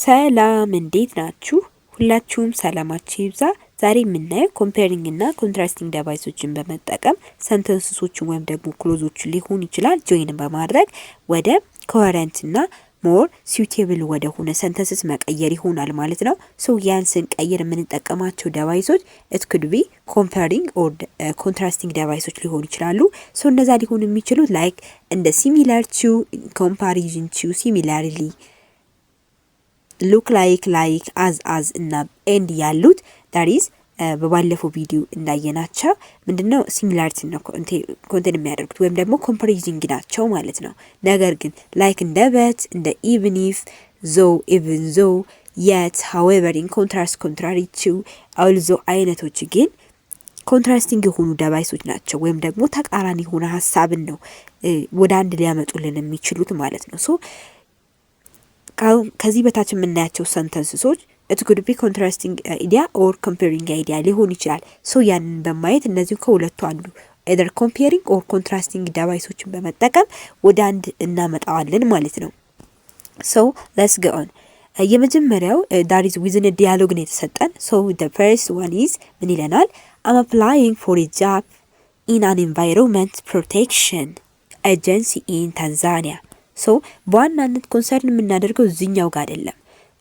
ሰላም እንዴት ናችሁ? ሁላችሁም ሰላማችሁ ይብዛ። ዛሬ የምናየው ኮምፔሪንግ እና ኮንትራስቲንግ ዲቫይሶችን በመጠቀም ሰንተንስሶችን ወይም ደግሞ ክሎዞችን ሊሆን ይችላል ጆይን በማድረግ ወደ ኮሄረንት እና ሞር ሲውቴብል ወደ ሆነ ሰንተንስስ መቀየር ይሆናል ማለት ነው። ሶ ያን ስንቀይር የምንጠቀማቸው ዲቫይሶች ኢት ኩድ ቢ ኮምፔሪንግ ኦር ኮንትራስቲንግ ዲቫይሶች ሊሆኑ ይችላሉ። ሶ እነዛ ሊሆኑ የሚችሉት ላይክ እንደ ሲሚላር ቱ፣ ኮምፓሪዥን ቱ፣ ሲሚላርሊ፣ ሉክ ላይክ አዝ እና ኤንድ ያሉት ዳሪዝ በባለፈው ቪዲዮ እንዳየናቸው ምንድነው ሲሚላሪቲ ነው ኮንቴን የሚያደርጉት ወይም ደግሞ ኮምፓሪዚንግ ናቸው ማለት ነው። ነገር ግን ላይክ እንደ በት፣ እንደ ኢቭን ኢፍ፣ ዞ፣ ኢቭን ዞ፣ የት፣ ሃዌቨር፣ ኢን ኮንትራስት፣ ኮንትራሪ ቱ፣ አልዞ አይነቶች ግን ኮንትራስቲንግ የሆኑ ዲቫይሶች ናቸው ወይም ደግሞ ተቃራኒ የሆነ ሀሳብን ነው ወደ አንድ ሊያመጡልን የሚችሉት ማለት ነው። ሶ ከዚህ በታች የምናያቸው ሰንተንስሶች it could be contrasting idea or comparing idea ሊሆን ይችላል። ሶ ያንን በማየት እነዚህ ከሁለቱ አንዱ either comparing or contrasting ዲቫይሶችን በመጠቀም ወደ አንድ እናመጣዋለን ማለት ነው። so let's go on። የመጀመሪያው that is within a dialogue ነው የተሰጠን። so the first one is ምን ይለናል? I'm applying for a job in an environment protection agency in Tanzania። so በዋናነት ኮንሰርን የምናደርገው እዚህኛው ጋር አይደለም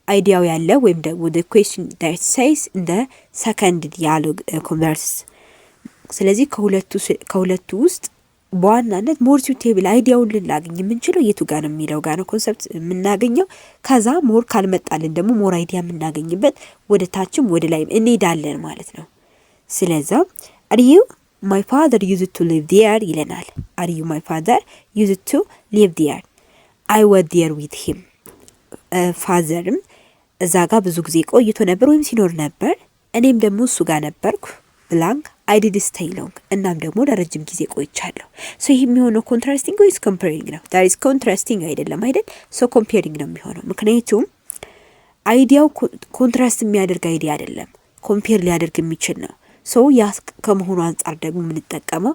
አይዲያው ያለ ወይም ደግሞ the question that says in the second dialogue converse። ስለዚህ ከሁለቱ ውስጥ በዋናነት ሞር ሱቴብል አይዲያውን ልናገኝ የምንችለው የቱ ጋር ነው የሚለው ጋር ነው ኮንሰፕት የምናገኘው። ከዛ ሞር ካልመጣልን ደግሞ ሞር አይዲያ የምናገኝበት ወደ ታችም ወደ ላይም እንሄዳለን ማለት ነው። ስለዚህ are you my father used to live there ይለናል። are you my father used to live there? I was there with him። ፋዘርም እዛ ጋር ብዙ ጊዜ ቆይቶ ነበር ወይም ሲኖር ነበር፣ እኔም ደግሞ እሱ ጋር ነበርኩ ብላንክ I did stay long እናም ደግሞ ለረጅም ጊዜ ቆይቻለሁ። ሶ ይሄ የሚሆነው ኮንትራስቲንግ ወይስ ኮምፔሪንግ ነው? that is ኮንትራስቲንግ አይደለም አይደል? ሶ ኮምፔሪንግ ነው የሚሆነው። ምክንያቱም አይዲያው ኮንትራስት የሚያደርግ አይዲያ አይደለም፣ ኮምፔር ሊያደርግ የሚችል ነው። ሶ ያ ከመሆኑ አንፃር ደግሞ የምንጠቀመው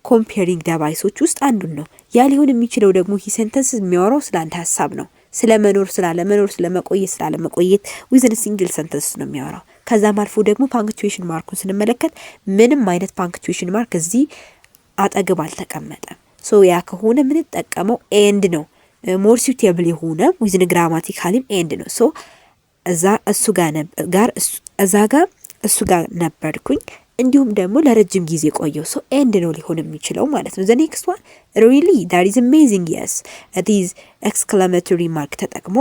ኮምፔሪንግ ዲቫይሶች ውስጥ አንዱን ነው። ያ ሊሆን የሚችለው ደግሞ ይህ ሴንተንስ የሚያወራው ስለ አንድ ሀሳብ ነው። ስለ መኖር፣ ስለ መኖር፣ ስለ መቆየት፣ ስለ መቆየት ዊዝን ሲንግል ሴንተንስ ነው የሚያወራው። ከዛም አልፎ ደግሞ ፓንክቹዌሽን ማርኩን ስንመለከት ምንም አይነት ፓንክቹዌሽን ማርክ እዚህ አጠገብ አልተቀመጠም። ሶ ያ ከሆነ የምንጠቀመው ኤንድ ነው። ሞር ሱቴብል የሆነ ዊዝን ግራማቲካሊም ኤንድ ነው። ሶ እሱ ጋር ነበርኩኝ እንዲሁም ደግሞ ለረጅም ጊዜ ቆየው። ሶ ኤንድ ነው ሊሆን የሚችለው ማለት ነው። the next one really that is amazing yes it is exclamatory mark ተጠቅሞ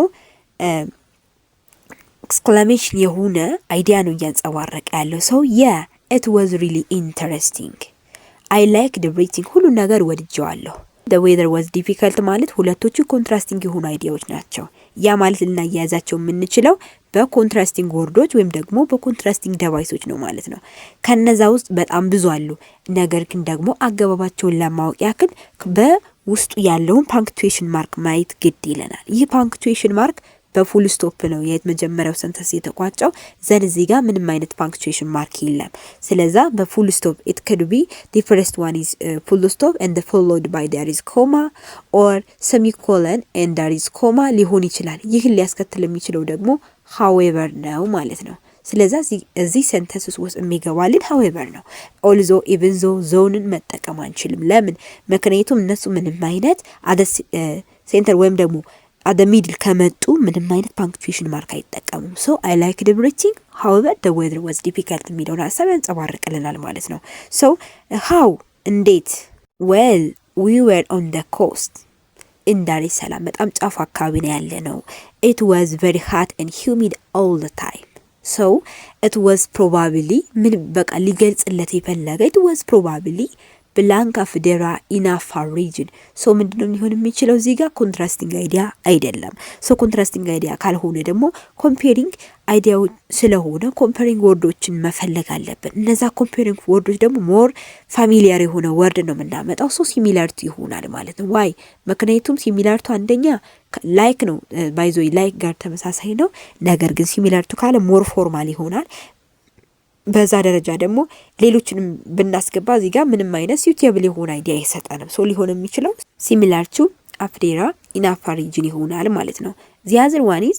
exclamation የሆነ አይዲያ ነው እያንጸባረቀ ያለው። so yeah it was really interesting I liked everything ሁሉ ነገር ወድጄዋለሁ። the weather was difficult ማለት ሁለቶቹ ኮንትራስቲንግ የሆኑ አይዲያዎች ናቸው። ያ ማለት ልናያያዛቸው የምንችለው በኮንትራስቲንግ ወርዶች ወይም ደግሞ በኮንትራስቲንግ ዲቫይሶች ነው ማለት ነው። ከነዛ ውስጥ በጣም ብዙ አሉ። ነገር ግን ደግሞ አገባባቸውን ለማወቅ ያክል በውስጡ ያለውን ፓንክቹዌሽን ማርክ ማየት ግድ ይለናል። ይህ ፓንክቹዌሽን ማርክ በፉል ስቶፕ ነው የመጀመሪያው ሰንተንስ የተቋጨው። ዘን እዚህ ጋር ምንም አይነት ፓንክቹዌሽን ማርክ የለም። ስለዛ በፉል ስቶፕ it could be the first one is full stop and followed by there is comma or semicolon and there is comma ሊሆን ይችላል። ይህን ሊያስከትል የሚችለው ደግሞ however ነው ማለት ነው። ስለዚህ እዚህ ሰንተንስ ውስጥ የሚገባልን however ነው። although even though ዞንን መጠቀም አንችልም። ለምን? ምክንያቱም እነሱ ምንም አይነት ሴንተር ወይም ደግሞ at the middle ከመጡ ምንም አይነት ፓንክቹዌሽን ማርክ አይጠቀሙም። so I liked everything however the weather was difficult የሚለውን ሀሳብ ያንጸባርቅልናል ማለት ነው። so how እንዴት? well we were on the coast in Dar es Salaam በጣም ጫፍ አካባቢ ነው ያለ ነው። it was very hot and humid all the time so it was probably ምን በቃ ሊገልጽለት የፈለገ it was probably ብላንካ ፍዴራ ኢናፋር ሪጅን ሶ ምንድነው ሊሆን የሚችለው እዚህ ጋር ኮንትራስቲንግ አይዲያ አይደለም። ሶ ኮንትራስቲንግ አይዲያ ካልሆነ ደግሞ ኮምፔሪንግ አይዲያው ስለሆነ ኮምፔሪንግ ወርዶችን መፈለግ አለብን። እነዛ ኮምፔሪንግ ወርዶች ደግሞ ሞር ፋሚሊያር የሆነ ወርድ ነው የምናመጣው። ሶ ሲሚላሪቲ ይሆናል ማለት ነው። ዋይ? ምክንያቱም ሲሚላሪቲ አንደኛ ላይክ ነው ባይዞይ ላይክ ጋር ተመሳሳይ ነው። ነገር ግን ሲሚላሪቲ ካለ ሞር ፎርማል ይሆናል። በዛ ደረጃ ደግሞ ሌሎችንም ብናስገባ እዚህ ጋር ምንም አይነት suitable የሆነ አይዲያ አይሰጠንም። ሶ ሊሆን የሚችለው similar to Afdera in Afar region ይሆናል ማለት ነው። the other one is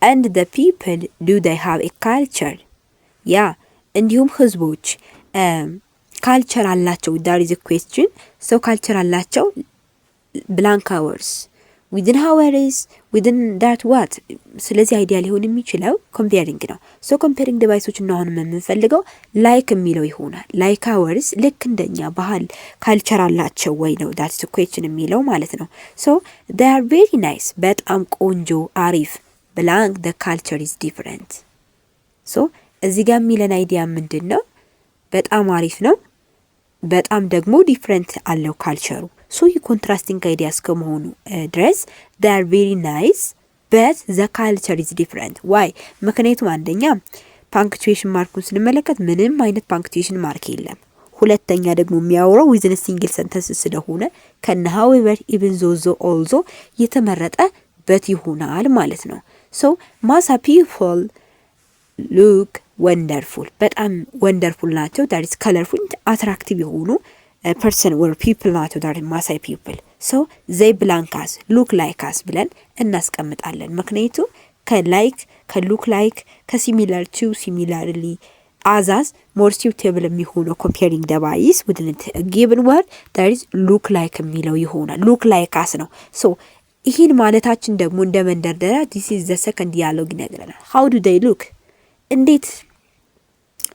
and the people do they have a culture ያ እንዲሁም ህዝቦች ካልቸር አላቸው that is a question so ካልቸር አላቸው blank hours within hours within that what ስለዚህ አይዲያ ሊሆን የሚችለው comparing ነው so comparing ዲቫይሶች ነው አሁን የምንፈልገው like የሚለው ይሆናል like hours ልክ እንደኛ ባህል ካልቸር አላቸው ወይ ነው that's the question የሚለው ማለት ነው so they are very nice በጣም ቆንጆ አሪፍ blank the culture is different so እዚህ ጋር የሚለን አይዲያ ምንድነው በጣም አሪፍ ነው በጣም ደግሞ ዲፈረንት አለው ካልቸሩ so contrasting ideas ከመሆኑ ድረስ they are very nice but the culture is different why ምክንያቱም አንደኛ punctuation ማርኩን ስንመለከት ምንም አይነት punctuation ማርክ የለም ሁለተኛ ደግሞ የሚያወራው within a single sentence ስለሆነ ከነ however even though also የተመረጠ በት ይሆናል ማለት ነው so masa people look wonderful በጣም wonderful ናቸው that is colorful attractive የሆኑ person or people ናቸው that is masa people so they blank us look like us ብለን እናስቀምጣለን ምክንያቱም ከላይክ ከlook like ከsimilar to similarly as more suitable የሚሆነው comparing device within a given word that is look like የሚለው ይሆናል look like us ነው so ይሄን ማለታችን ደግሞ እንደ መንደርደሪያ this is the second dialogue ይነግረናል how do they look እንዴት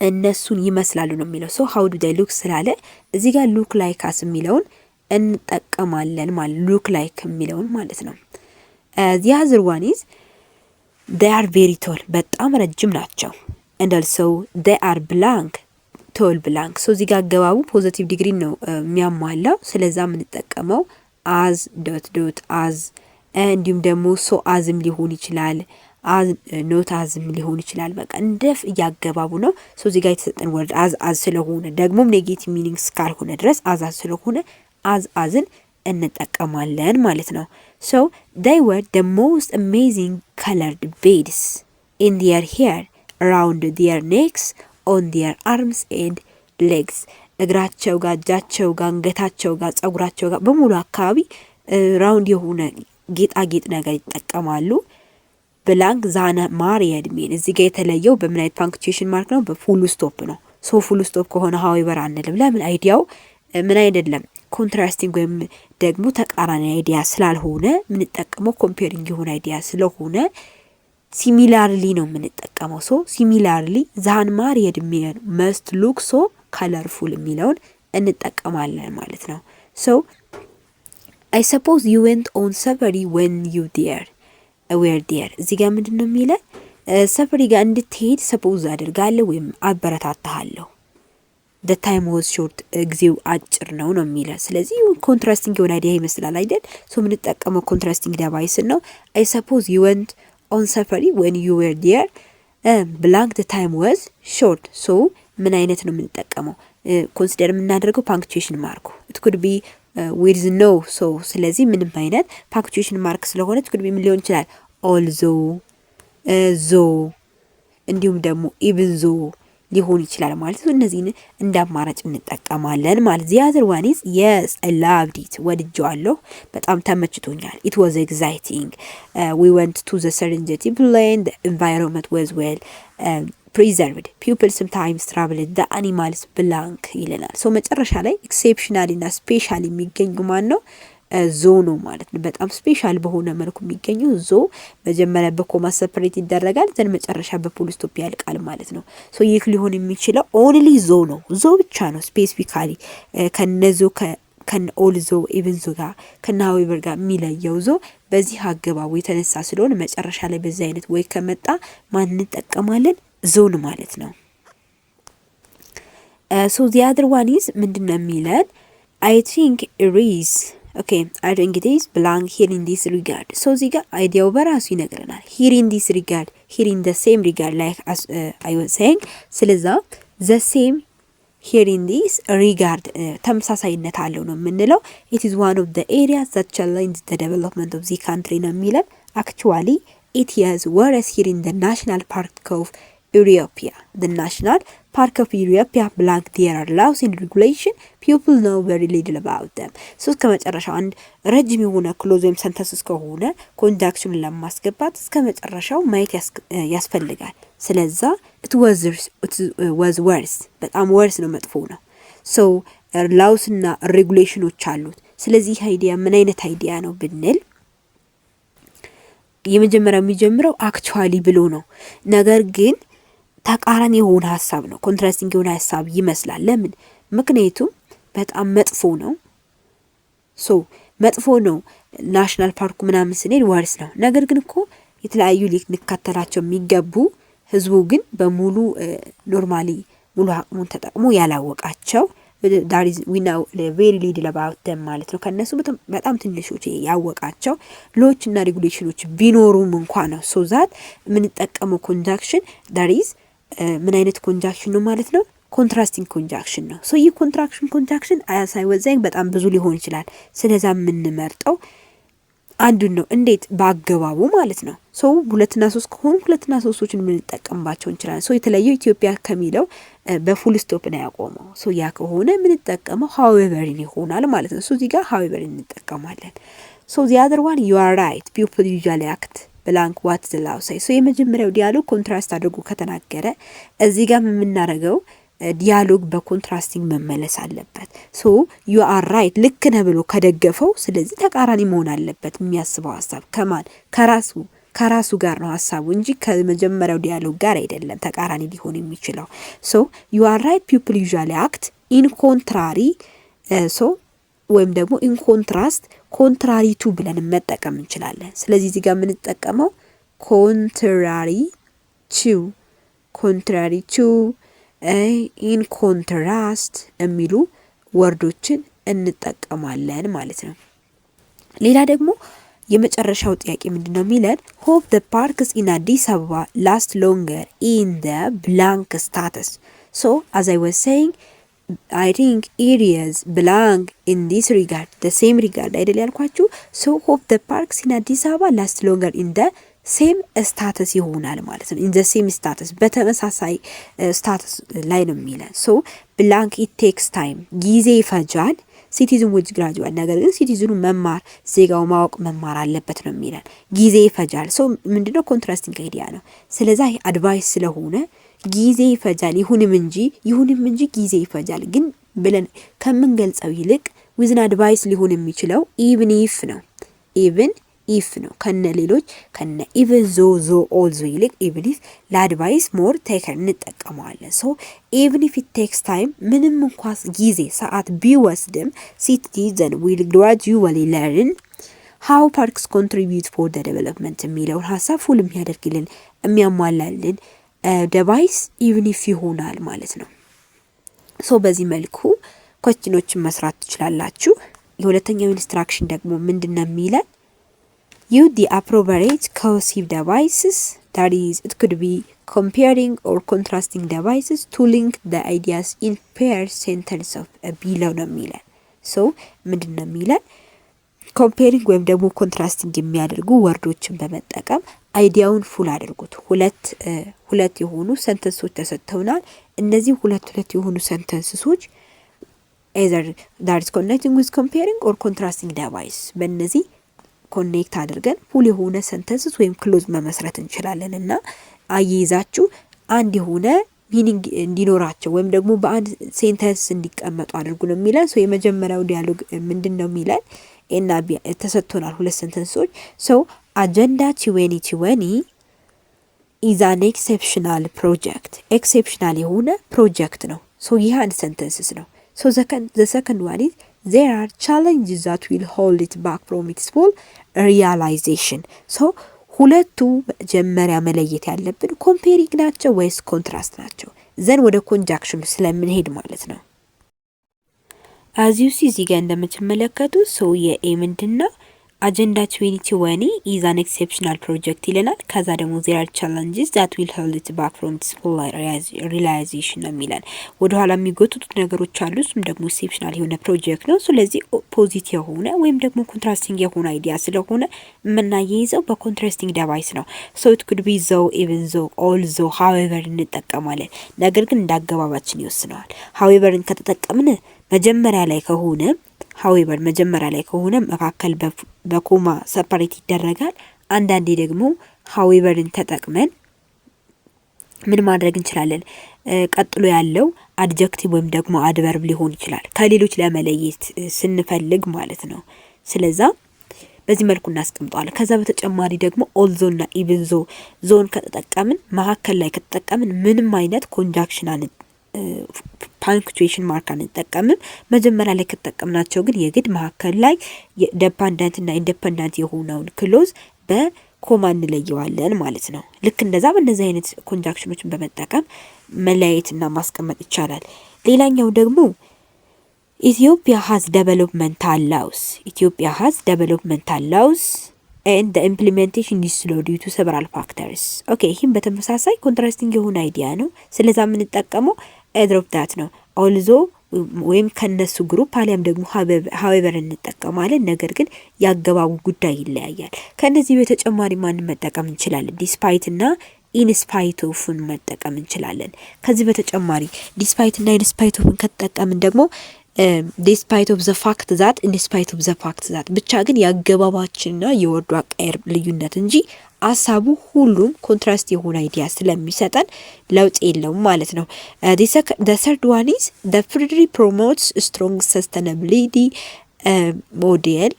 እነሱን ይመስላሉ ነው የሚለው so how do they look ስላለ እዚህ ጋር look like us የሚለውን እንጠቀማለን ማለት look like የሚለውን ማለት ነው the other one is they are very tall በጣም ረጅም ናቸው and also they are blank tall blank so እዚህ ጋር ገባቡ ፖዚቲቭ ዲግሪ ነው የሚያሟላው ስለዛ ምን ተጠቀመው as dot as እንዲሁም ደግሞ so asም ሊሆን ይችላል as not as ሊሆን ይችላል በቃ እንደፍ ያገባቡ ነው so እዚህ ጋር የተሰጠን word as ስለሆነ ደግሞ ኔጌቲቭ ሚኒንግስ ካልሆነ ድረስ as ስለሆነ asን እንጠቀማለን ማለት ነው so they were the most amazing colored beads in their hair around their necks on their arms and legs እግራቸው ጋር እጃቸው ጋር አንገታቸው ጋር ጸጉራቸው ጋር በሙሉ አካባቢ ራውንድ የሆነ ጌጣጌጥ ነገር ይጠቀማሉ blank ዛና ማሪየድ ሚን እዚህ ጋር የተለየው በምን አይነት punctuation mark ነው በፉል ስቶፕ ነው so full stop ከሆነ however አንልም ለምን አይዲያው ምን አይደለም contrasting ወይም ደግሞ ተቃራኒ አይዲያ ስላልሆነ ምን ተጠቀመው comparing የሆነ አይዲያ ስለሆነ similarly ነው ምን ተጠቀመው so similarly ዛን ማሪየድ ሚን must look so colorful የሚለውን እንጠቀማለን ማለት ነው so I suppose you went on safari when you were there እዚህ ጋር ምንድነው የሚለው ሰፈሪ ጋር እንድትሄድ suppose አድርጋለሁ ወይም አበረታታለሁ the time was short ጊዜው አጭር ነው የሚለው ስለዚህ contrasting የሆነ አይዲያ ይመስላል አይደል so ምን ተጠቀመው contrasting device ነው I suppose you went on safari when you were there blank the time was short so ምን አይነት ነው የምንጠቀመው ኮንሲደር የምናደርገው punctuation mark it could be with no so ስለዚህ ምንም አይነት punctuation mark ስለሆነ it could be ምን ሊሆን ይችላል although though እንዲሁም ደግሞ even though ሊሆን ይችላል ማለት ነው እነዚህን እንዳማራጭ እንጠቀማለን ማለት the other one is yes I loved it ወድጄዋለሁ በጣም ተመችቶኛል it was exciting we went to the Serengeti plain the environment was well preserved people sometimes travel the animals blank ይለናል so መጨረሻ ላይ exceptional እና special የሚገኙ ማን ነው ዞ ነው ማለት ነው በጣም ስፔሻል በሆነ መልኩ የሚገኘው ዞ መጀመሪያ በኮማ ሰፐሬት ይደረጋል ዘን መጨረሻ በፉል ስቶፕ ያልቃል ማለት ነው so ይህ ሊሆን የሚችለው only ዞ ነው ዞ ብቻ ነው ስፔሲፊካሊ ከነዞ ከን ኦልዞ ኢቭን ዞ ጋር ከናዊበር ጋር የሚለየው ዞ በዚህ አገባቡ የተነሳ ስለሆነ መጨረሻ ላይ በዛ አይነት ወይ ከመጣ ማን እንጠቀማለን ዞን ማለት ነው so the other one is ምንድነው የሚለን I think it is okay I think it is belong here in this regard so ziga idea በራሱ ይነግረናል here in this regard here in the same regard like as I was saying ስለዛ the same here in this regard ተመሳሳይነት አለው ነው የምንለው it is one of the areas that challenge the development of the country ነው የሚለን actually it is whereas here in the National Park of Ethiopia, the National Park of Ethiopia blank there are laws and regulation, people know very little about them. So እስከመጨረሻው አንድ ረጅም የሆነ ክሎዝ ወይም ሰንተንስ እስከሆነ ኮንጃክሽኑን ለማስገባት እስከመጨረሻው ማየት ያስፈልጋል። ስለዛ it was worse በጣም worse ነው፣ መጥፎ ነው። so laws እና regulationዎች አሉት። ስለዚህ አይዲያ ምን አይነት አይዲያ ነው ብንል የመጀመሪያው የሚጀምረው አክቹአሊ ብሎ ነው። ነገር ግን ተቃራኒ የሆነ ሐሳብ ነው፣ ኮንትራስቲንግ የሆነ ሐሳብ ይመስላል። ለምን? ምክንያቱም በጣም መጥፎ ነው። መጥፎ ነው ናሽናል ፓርኩ ምናምን ስንል ወርስ ነው። ነገር ግን እኮ የተለያዩ ልንከተላቸው የሚገቡ ህዝቡ ግን በሙሉ ኖርማሊ ሙሉ አቅሙን ተጠቅሞ ያላወቃቸው that is we know very little about them ማለት ነው። ከነሱ በጣም ትንሾች ያወቃቸው ሎች እና ሬጉሌሽኖች ቢኖሩም እንኳን ነው so that የምንጠቀመው ኮንጃክሽን that is ምን አይነት ኮንጃክሽን ነው ማለት ነው? ኮንትራስቲንግ ኮንጃክሽን ነው። so ይህ ኮንጃክሽን አያሳይወዘኝ በጣም ብዙ ሊሆን ይችላል። ስለዛ የምንመርጠው አንዱን ነው። እንዴት? በአገባቡ ማለት ነው። so 2 እና 3 ከሆኑ 2 እና 3ዎችን የምንጠቀምባቸው እንችላለን። so የተለየው ኢትዮጵያ ከሚለው በፉል ስቶፕ ነው ያቆመው። so ያ ከሆነ የምንጠቀመው however ይሆናል ማለት ነው። so እዚህ ጋር however እንጠቀማለን። so the other one you are right people usually act blank what the law say. so የመጀመሪያው ዲያሎግ ኮንትራስት አድርጎ ከተናገረ እዚህ ጋር የምናደርገው ዲያሎግ በኮንትራስቲንግ መመለስ አለበት። so you are right ልክ ነህ ብሎ ከደገፈው ስለዚህ ተቃራኒ መሆን አለበት። የሚያስበው ሐሳብ ከማን? ከራሱ ጋር ነው ሐሳቡ እንጂ ከመጀመሪያው ዲያሎግ ጋር አይደለም ተቃራኒ ሊሆን የሚችለው። so you are right people usually act in contrary so ወይም ደግሞ in contrast contrary to ብለን መጠቀም እንችላለን። ስለዚህ እዚህ ጋር የምንጠቀመው contrary to in contrast የሚሉ ወርዶችን እንጠቀማለን ማለት ነው። ሌላ ደግሞ የመጨረሻው ጥያቄ ምንድነው የሚለን? hope the parks in Addis Ababa last longer in the blank status. so as I was saying I think areas belong in this regard the same regard አይደል ያልኳችሁ? so hope the parks in Addis Ababa last longer in the same status ይሆናል ማለት ነው። in the same status በተመሳሳይ status ላይ ነው የሚለን። so blank it takes time ጊዜ ይፈጃል ሲቲዝን ውጅ ግራጁዋል ነገር ግን ሲቲዝኑ መማር ዜጋው ማወቅ መማር አለበት ነው የሚለን። ጊዜ ይፈጃል so ምንድነው ኮንትራስቲንግ አይዲያ ነው። ስለዚህ አድቫይስ ስለሆነ ጊዜ ይፈጃል ይሁንም እንጂ ጊዜ ይፈጃል ግን ብለን ከምንገልጸው ይልቅ ዊዝን አድቫይስ ሊሆን የሚችለው even if ነው ከነ ሌሎች ከነ even though also ይልቅ even if ለአድቫይስ ሞር ቴከን እንጠቀመዋለን። so even if it takes time ምንም እንኳን ጊዜ ሰዓት ቢወስድም citizen will gradually learn how parks contribute for the development የሚለውን ሐሳብ ፉል የሚያደርግልን የሚያሟላልን ዲቫይስ even if ይሆናል ማለት ነው። so በዚህ መልኩ ኮስቲኖችን መስራት ትችላላችሁ። የሁለተኛው ኢንስትራክሽን ደግሞ ምንድነው የሚለን? use the appropriate cohesive devices that is it could be comparing or contrasting devices to link the ideas in paired sentence of below ነው የሚለን። so ምንድነው የሚለን? comparing ወይም ደግሞ ኮንትራስቲንግ የሚያደርጉ ወርዶችን በመጠቀም አይዲያውን ፉል አድርጉት። ሁለት የሆኑ ሰንተንሶች ተሰጥተውናል። እነዚህ ሁለት የሆኑ ሰንተንሶች either that is connecting with comparing or contrasting device በእነዚህ ኮኔክት አድርገን ፉል የሆነ ሰንተንስ ወይም ክሎዝ መመስረት እንችላለን እና አያይዛችሁ አንድ የሆነ ሚኒንግ እንዲኖራቸው ወይም ደግሞ በአንድ ሴንተንስ እንዲቀመጡ አድርጉ ነው የሚለን። ሶ የመጀመሪያው ዲያሎግ ምንድነው የሚለን? ኤና ቢ ተሰጥቶናል ሁለት ሰንተንሶች። ሶ አጀንዳ 2020 is an exceptional project ኤክሴፕሽናል የሆነ ፕሮጀክት ነው። ሶ ይህ አንድ ሰንተንስ ነው። ሶ the second one is there are challenges that will hold it back from its full realization. so ሁለቱ መጀመሪያ መለየት ያለብን ኮምፔሪንግ ናቸው ወይስ ኮንትራስት ናቸው? ዘን ወደ ኮንጃክሽኑ ስለምንሄድ ማለት ነው። as you see እዚህ ጋር እንደምትመለከቱ so የኤ ምንድነው አጀንዳ 2020 is an exceptional project ይለናል። ከዛ ደግሞ there are challenges that will hold it back from this realization ነው የሚለን። ወደ ኋላ የሚጎትቱት ነገሮች አሉ። እሱም ደግሞ ኤክሴፕሽናል የሆነ ፕሮጀክት ነው። ስለዚህ ፖዚቲቭ የሆነ ወይም ደግሞ ኮንትራስቲንግ የሆነ አይዲያ ስለሆነ የምናያይዘው በኮንትራስቲንግ ዲቫይስ ነው። so it could be though, even though, although, however እንጠቀማለን። ነገር ግን እንዳገባባችን ይወስነዋል። howeverን ከተጠቀምን መጀመሪያ ላይ ከሆነ however መጀመሪያ ላይ ከሆነ መካከል በኮማ ሰፓሬት ይደረጋል። አንዳንዴ ደግሞ howeverን ተጠቅመን ምን ማድረግ እንችላለን? ቀጥሎ ያለው አድጀክቲቭ ወይም ደግሞ አድቨርብ ሊሆን ይችላል ከሌሎች ለመለየት ስንፈልግ ማለት ነው። ስለዛ በዚህ መልኩ እናስቀምጣለን። ከዛ በተጨማሪ ደግሞ although እና even though ዞን ከተጠቀምን መካከል ላይ ከተጠቀምን ምንም አይነት ኮንጃክሽን ፓንክቹዌሽን ማርክ አንጠቀምም። መጀመሪያ ላይ ከተጠቀምናቸው ግን የግድ መካከል ላይ ዲፔንደንት እና ኢንዲፔንደንት የሆነውን ክሎዝ በኮማ እንለየዋለን ማለት ነው። ልክ እንደዛ በእነዚህ አይነት ኮንጃክሽኖችን በመጠቀም መለያየትና ማስቀመጥ ይቻላል። ሌላኛው ደግሞ ኢትዮጵያ has developmental laws and the implementation is slow due to several factors. okay ይህም በተመሳሳይ ኮንትራስቲንግ የሆነ አይዲያ ነው። ስለዛ የምንጠቀመው either of that ነው። although ወይም ከነሱ ግሩፕ አሊያም ደግሞ however እንጠቀማለን። ነገር ግን ያገባቡ ጉዳይ ይለያያል። ከነዚህ በተጨማሪ ማን መጠቀም እንችላለን? despite እና in spite of መጠቀም እንችላለን። ከዚህ በተጨማሪ despite እና in spite of ከተጠቀምን ደግሞ despite of the fact that in spite of the fact that ብቻ ግን ያገባባችንና የወርዱ አቀየር ልዩነት እንጂ አሳቡ ሁሉም ኮንትራስት የሆነ አይዲያ ስለሚሰጠን ለውጥ የለውም ማለት ነው። the third one is the Friedrich promotes strong sustainability model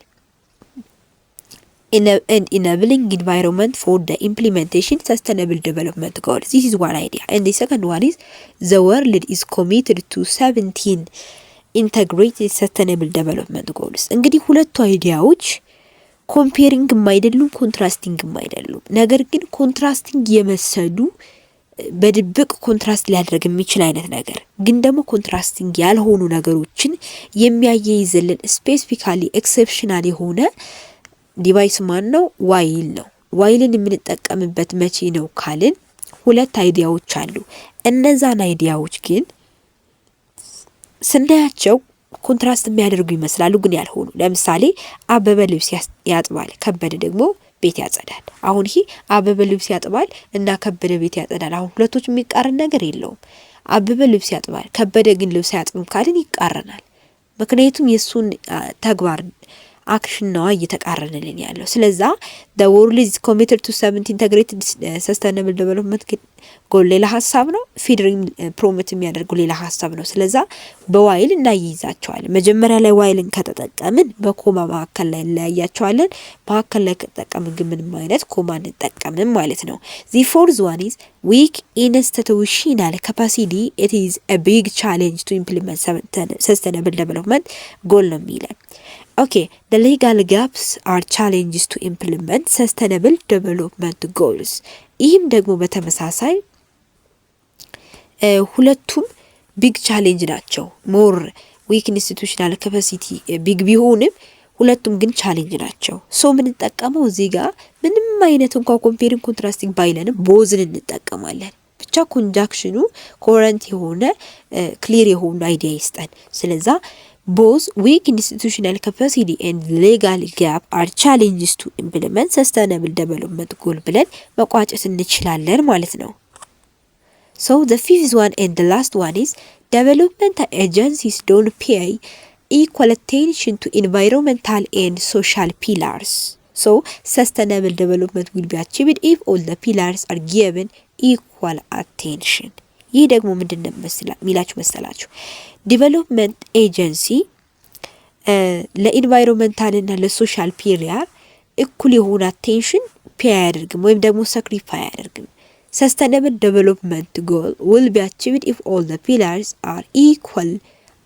and enabling environment for the implementation sustainable development goals. This is one idea. And the second one is the world is committed to 17 integrated sustainable development goals. እንግዲህ ሁለቱ አይዲያዎች ኮምፔሪንግ የማይደሉም ኮንትራስቲንግ የማይደሉም፣ ነገር ግን ኮንትራስቲንግ የመሰሉ በድብቅ ኮንትራስት ሊያደርግ የሚችል አይነት ነገር ግን ደግሞ ኮንትራስቲንግ ያልሆኑ ነገሮችን የሚያያይዝልን ስፔሲፊካሊ ኤክሰፕሽናል የሆነ ዲቫይስ ማን ነው? ዋይል ነው። ዋይልን የምንጠቀምበት መቼ ነው ካልን ሁለት አይዲያዎች አሉ። እነዛን አይዲያዎች ግን ስናያቸው ኮንትራስት የሚያደርጉ ይመስላሉ ግን ያልሆኑ። ለምሳሌ አበበ ልብስ ያጥባል፣ ከበደ ደግሞ ቤት ያጸዳል። አሁን ይሄ አበበ ልብስ ያጥባል እና ከበደ ቤት ያጸዳል። አሁን ሁለቶች የሚቃረን ነገር የለውም። አበበ ልብስ ያጥባል፣ ከበደ ግን ልብስ አያጥብም ካልን ይቃረናል። ምክንያቱም የሱን ተግባር አክሽን ነው እየተቃረነልን ያለው። ስለዛ the world is committed to 17 integrated sustainable development goal ሌላ ሐሳብ ነው። ፊድሪንግ ፕሮሞት የሚያደርጉ ሌላ ሐሳብ ነው። ስለዛ በዋይል እናይዛቸዋለን። መጀመሪያ ላይ ዋይልን ከተጠቀምን በኮማ መካከል ላይ እንለያያቸዋለን። መካከል ላይ ከተጠቀምን ግን ምንም አይነት ኮማ እንጠቀምም ማለት ነው። the fourth one is weak institutional capacity. it is a big challenge to implement sustainable development goal ነው የሚለን። okay the legal gaps are challenges to implement sustainable development goals. ይህም ደግሞ በተመሳሳይ ሁለቱም ቢግ ቻሌንጅ ናቸው። ሞር ዊክ ኢንስቲቱሽናል ካፓሲቲ ቢግ ቢሆንም ሁለቱም ግን ቻሌንጅ ናቸው። ሶ ምን እንጠቀመው እዚህ ጋር ምንም አይነት እንኳን ኮምፔሪንግ ኮንትራስቲንግ ባይለንም ቦዝን እንጠቀማለን። ብቻ ኮንጃክሽኑ ኮረንት የሆነ ክሊር የሆነ አይዲያ ይስጠን። ስለዛ both weak institutional capacity and legal gap are challenges to implement sustainable development goal ብለን መቋጨት እንችላለን ማለት ነው። so the fifth one and the last one is development agencies don't pay equal attention to environmental and social pillars. so sustainable development will be achieved if all the pillars are given equal attention. ይህ ደግሞ ምንድነው ሚላችሁ መሰላችሁ? ዲቨሎፕመንት ኤጀንሲ ለኢንቫይሮንመንታል እና ለሶሻል ፒላር እኩል የሆነ አቴንሽን ፔይ አያደርግም ወይም ደግሞ ሳክሪፋይ አያደርግም። ሰስቴይነብል ዴቨሎፕመንት ጎል will be achieved if all the pillars are equal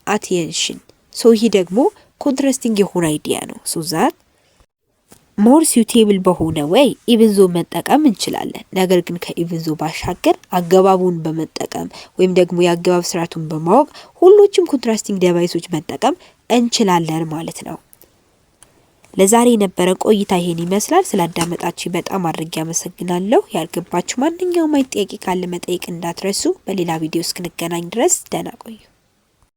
attention. ሶ ይህ ደግሞ ኮንትራስቲንግ የሆነ አይዲያ ነው። ሶ ዛት ሞር suitable በሆነ ወይ ኢቭን ዞ መጠቀም እንችላለን። ነገር ግን ከኢቭን ዞ ባሻገር አገባቡን በመጠቀም ወይም ደግሞ የአገባብ ስርዓቱን በማወቅ ሁሉንም ኮንትራስቲንግ ዲቫይሶች መጠቀም እንችላለን ማለት ነው። ለዛሬ የነበረ ቆይታ ይሄን ይመስላል። ስላዳመጣችሁ በጣም አድርጌ አመሰግናለሁ። ያልገባችሁ ማንኛውም ጥያቄ ካለ መጠየቅ እንዳትረሱ። በሌላ ቪዲዮ እስክንገናኝ ድረስ ደህና ቆዩ።